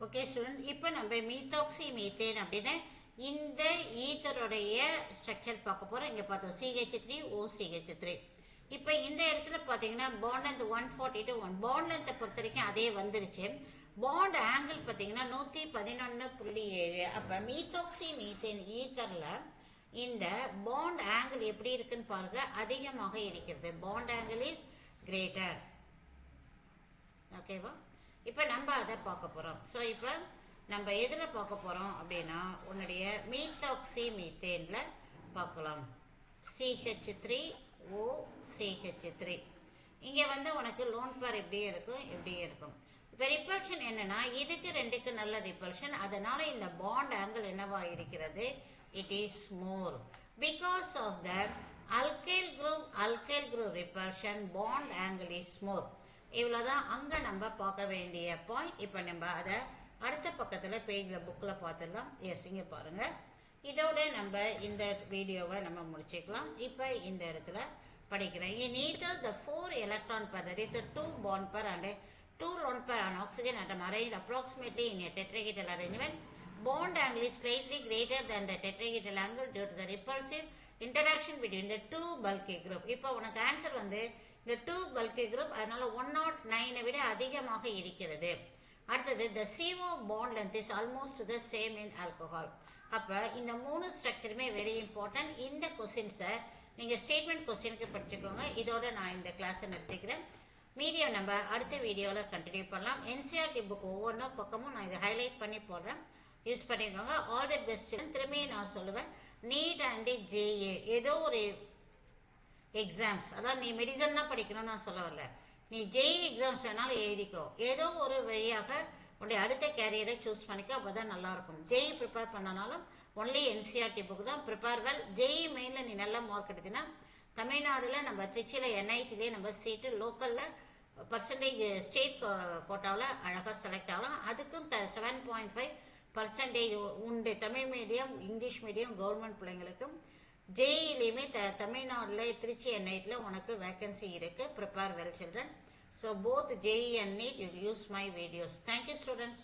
Okay student, இப்போ நம்ம methoxy methane அப்படின்னா இந்த ஈத்தருடைய ஸ்ட்ரக்சர் பார்க்க போகிறோம். இங்கே பார்த்தோம் CH3 OCH3. இப்போ இந்த இடத்துல பார்த்தீங்கன்னா பாண்ட் லென்த் 140 to 1 பாண்ட் லென்த்தை பொறுத்த வரைக்கும் அதே வந்துருச்சு. பாண்ட் ஆங்கிள் பார்த்தீங்கன்னா 111.7. அப்போ மீத்தாக்சி மீத்தேன் ஈத்தரில் இந்த பாண்ட் ஆங்கிள் எப்படி இருக்குன்னு பாருங்க, அதிகமாக இருக்கிறது. Bond angle is greater. ஓகேவா? இப்போ நம்ம அதை பார்க்க போகிறோம். ஸோ இப்போ நம்ம எதில் பார்க்க போகிறோம் அப்படின்னா உன்னுடைய மீத்தாக்சி மீத்தேனில் பார்க்கலாம். CH3 OCH3. இங்கே வந்து உனக்கு லோன் பேர் இப்படியே இருக்கும். இப்போ ரிப்பல்ஷன் என்னன்னா இதுக்கு ரெண்டுக்கு நல்ல ரிப்பல்ஷன், அதனால இந்த பாண்ட் ஆங்கிள் என்னவா இருக்கிறது, it is more. Because of the alkyl group repulsion bond angle is more. இவ்வளோதான் அங்கே நம்ம பார்க்க வேண்டிய பாயிண்ட். இப்போ நம்ம அதை அடுத்த பக்கத்தில் பேஜில் புக்கில் பார்த்துடலாம். எஸ், இங்கே பாருங்கள். இதோட நம்ம இந்த வீடியோவை நம்ம முடிச்சுக்கலாம். இப்போ இந்த இடத்துல படிக்கிறேன். In ether the 4 electron pair, that is the 2 bond pair and 2 lone pair on oxygen atom arranged approximately in a tetrahedral arrangement. Bond angle is slightly greater than the tetrahedral angle due to the repulsive interaction between the 2 bulky group. இப்போ உனக்கு answer வந்து இந்த 2 bulky group, அதனால 109 விட அதிகமாக இருக்கிறது. அடுத்தது the CO bond length is almost the same in alcohol. அப்போ இந்த மூணு ஸ்ட்ரக்சருமே வெரி இம்பார்ட்டன்ட். இந்த கொஸ்டின்ஸை நீங்கள் ஸ்டேட்மெண்ட் கொஸ்டினுக்கு படிச்சுக்கோங்க. இதோட நான் இந்த கிளாஸை நிறுத்திக்கிறேன். மீதியை நம்ம அடுத்த வீடியோவில் கண்டினியூ பண்ணலாம். NCERT புக் ஒவ்வொரு பக்கமும் நான் இதை ஹைலைட் பண்ணி போடுறேன், யூஸ் பண்ணிக்கோங்க. All the best. திரும்பியும் நான் சொல்லுவேன், நீட் அண்ட் JA ஏதோ ஒரு எக்ஸாம்ஸ், அதான் நீ மெடிசன் தான் படிக்கணும்னு நான் சொல்ல வரல, நீ JE எக்ஸாம்ஸ் வேணாலும் எழுதிக்கோ. ஏதோ ஒரு வழியாக உன்னுடைய அடுத்த கேரியரை சூஸ் பண்ணிக்கோ, அப்போ தான் நல்லாயிருக்கும். JE ப்ரிப்பேர் பண்ணனாலும் ஒன்லி NCERT புக் தான் ப்ரிப்பேர் வெல். JE மெயினில் நீ நல்ல மார்க் எடுத்தினா தமிழ்நாடுல நம்ம திருச்சியில் NITலேயே நம்ம சீட்டு, லோக்கலில் பர்சன்டேஜ் ஸ்டேட் கோட்டாவில் அழகாக செலக்ட் ஆகலாம். அதுக்கும் 7.5% உண்டு. Tamil medium, English medium, government பிள்ளைங்களுக்கும். JEலையுமே தமிழ்நாட்டில் திருச்சி NITல உனக்கு வேக்கன்சி இருக்குது. Prepare well children. So both JE and NEET, you use my videos. Thank you students.